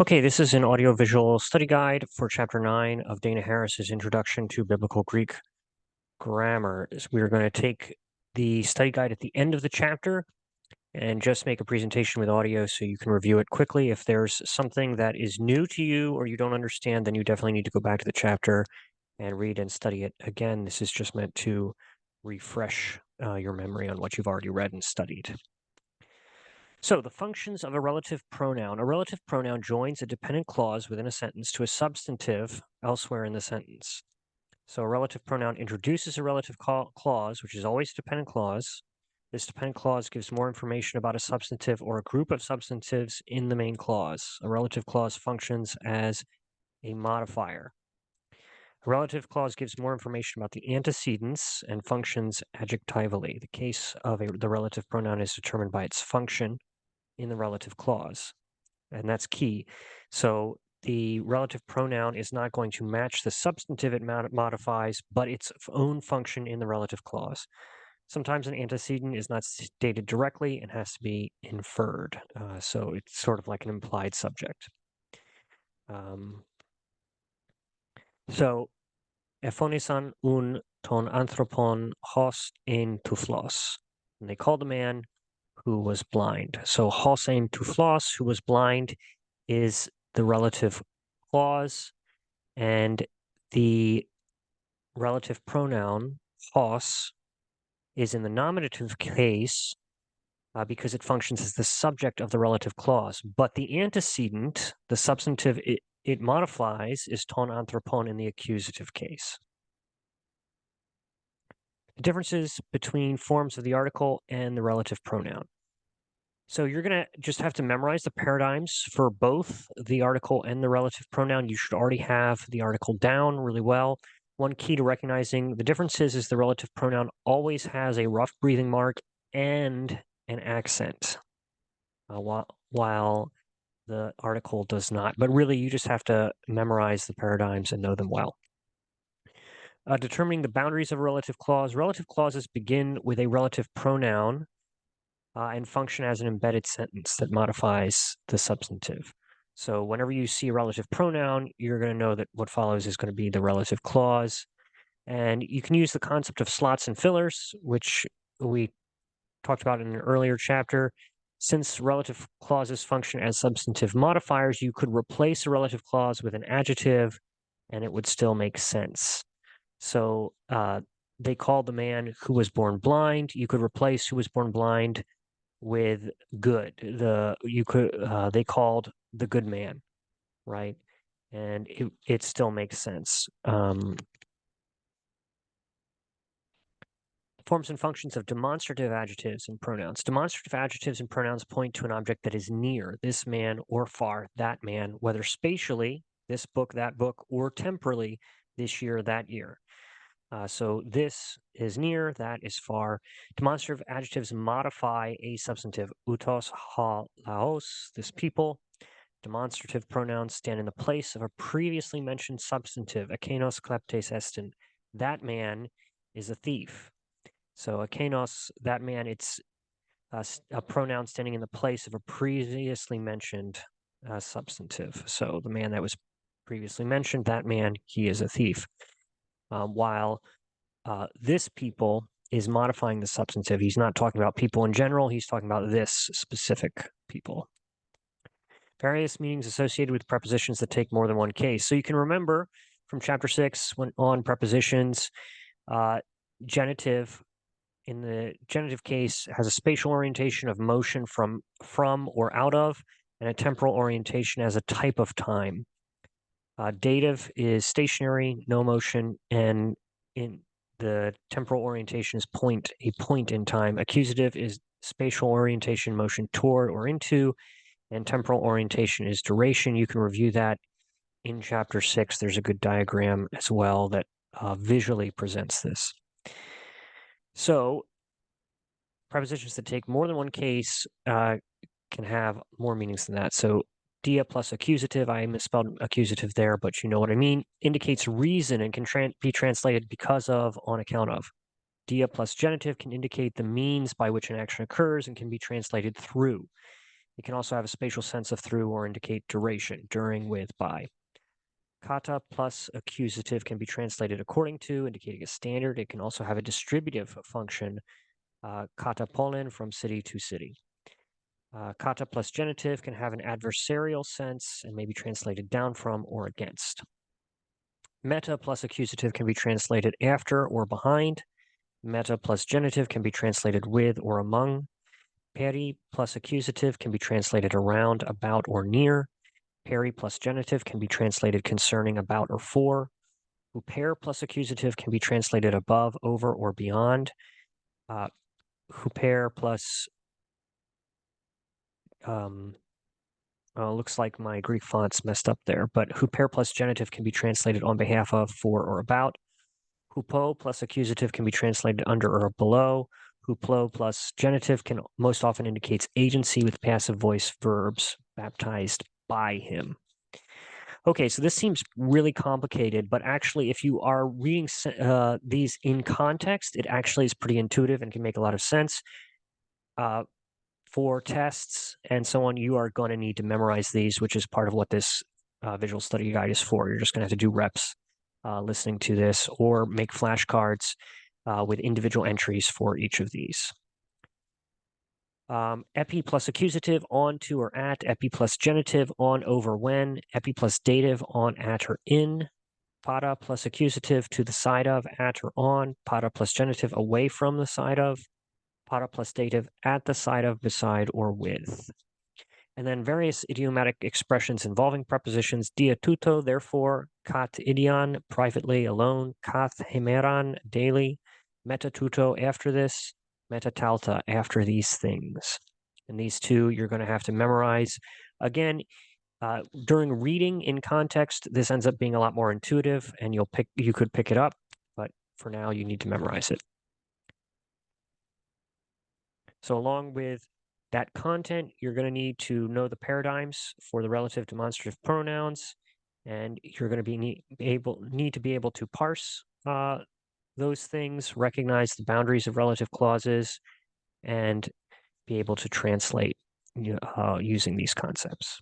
Okay, this is an audiovisual study guide for Chapter 9 of Dana Harris's Introduction to Biblical Greek Grammar. We're going to take the study guide at the end of the chapter and just make a presentation with audio so you can review it quickly. If there's something that is new to you or you don't understand, then you definitely need to go back to the chapter and read and study it again. This is just meant to refresh your memory on what you've already read and studied. So the functions of a relative pronoun. A relative pronoun joins a dependent clause within a sentence to a substantive elsewhere in the sentence. So a relative pronoun introduces a relative clause, which is always a dependent clause. This dependent clause gives more information about a substantive or a group of substantives in the main clause. A relative clause functions as a modifier. A relative clause gives more information about the antecedents and functions adjectivally. The case of the relative pronoun is determined by its function in the relative clause, and that's key. So the relative pronoun is not going to match the substantive it modifies, but its own function in the relative clause. Sometimes an antecedent is not stated directly and has to be inferred. So it's sort of like an implied subject. So Ephonisan un ton anthropon hos en tuflos. And they called a man who was blind. So hos en tuflos, who was blind, is the relative clause, and the relative pronoun hos is in the nominative case because it functions as the subject of the relative clause. But the antecedent, the substantive it modifies, is ton anthropon in the accusative case. The differences between forms of the article and the relative pronoun. So you're going to just have to memorize the paradigms for both the article and the relative pronoun. You should already have the article down really well. One key to recognizing the differences is the relative pronoun always has a rough breathing mark and an accent, while the article does not. But really, you just have to memorize the paradigms and know them well. Determining the boundaries of a relative clause. Relative clauses begin with a relative pronoun and function as an embedded sentence that modifies the substantive. So whenever you see a relative pronoun, you're going to know that what follows is going to be the relative clause. And you can use the concept of slots and fillers, which we talked about in an earlier chapter. Since relative clauses function as substantive modifiers, you could replace a relative clause with an adjective and it would still make sense. So they called the man who was born blind. You could replace who was born blind with good. They called the good man, right? And it still makes sense. Forms and functions of demonstrative adjectives and pronouns. Demonstrative adjectives and pronouns point to an object that is near, this man, or far, that man, whether spatially, this book, that book, or temporally, this year, that year. So this is near, that is far. Demonstrative adjectives modify a substantive, utos ha laos, this people. Demonstrative pronouns stand in the place of a previously mentioned substantive, akenos kleptes estin. That man is a thief. So akenos, that man, it's a pronoun standing in the place of a previously mentioned substantive. So the man that was previously mentioned, that man, he is a thief. While this people is modifying the substantive. He's not talking about people in general. He's talking about this specific people. Various meanings associated with prepositions that take more than one case. So you can remember from chapter 6 when on prepositions, genitive in the genitive case has a spatial orientation of motion from or out of, and a temporal orientation as a type of time. Dative is stationary, no motion, and in the temporal orientation is a point in time. Accusative is spatial orientation, motion toward or into, and temporal orientation is duration. You can review that in chapter 6. There's a good diagram as well that visually presents this. So prepositions that take more than one case can have more meanings than that. So dia plus accusative, I misspelled accusative there, but you know what I mean, indicates reason and can be translated because of, on account of. Dia plus genitive can indicate the means by which an action occurs and can be translated through. It can also have a spatial sense of through or indicate duration, during, with, by. Kata plus accusative can be translated according to, indicating a standard. It can also have a distributive function, kata pollen, from city to city. Kata plus genitive can have an adversarial sense and may be translated down from or against. Meta plus accusative can be translated after or behind. Meta plus genitive can be translated with or among. Peri plus accusative can be translated around, about, or near. Peri plus genitive can be translated concerning, about, or for. Huper plus accusative can be translated above, over, or beyond. Huper plus looks like my Greek font's messed up there, but huper plus genitive can be translated on behalf of, for, or about. Hupo plus accusative can be translated under or below. Huplo plus genitive can most often indicates agency with passive voice verbs, baptized by him. Okay, so this seems really complicated, but actually, if you are reading these in context, it actually is pretty intuitive and can make a lot of sense. For tests and so on, you are going to need to memorize these, which is part of what this visual study guide is for. You're just going to have to do reps listening to this, or make flashcards with individual entries for each of these. Epi plus accusative, on, to, or at. Epi plus genitive, on, over, when. Epi plus dative, on, at, or in. Para plus accusative, to the side of, at, or on. Para plus genitive, away from the side of. Para plus dative, at the side of, beside, or with. And then various idiomatic expressions involving prepositions. Dia tuto, therefore. Kat idion, privately, alone. Kath hemeran, daily. Meta tuto, after this. Meta talta, after these things. And these two you're going to have to memorize. Again, during reading in context, this ends up being a lot more intuitive, and you could pick it up, but for now you need to memorize it. So along with that content, you're going to need to know the paradigms for the relative demonstrative pronouns, and you're going to need to be able to parse those things, recognize the boundaries of relative clauses, and be able to translate using these concepts.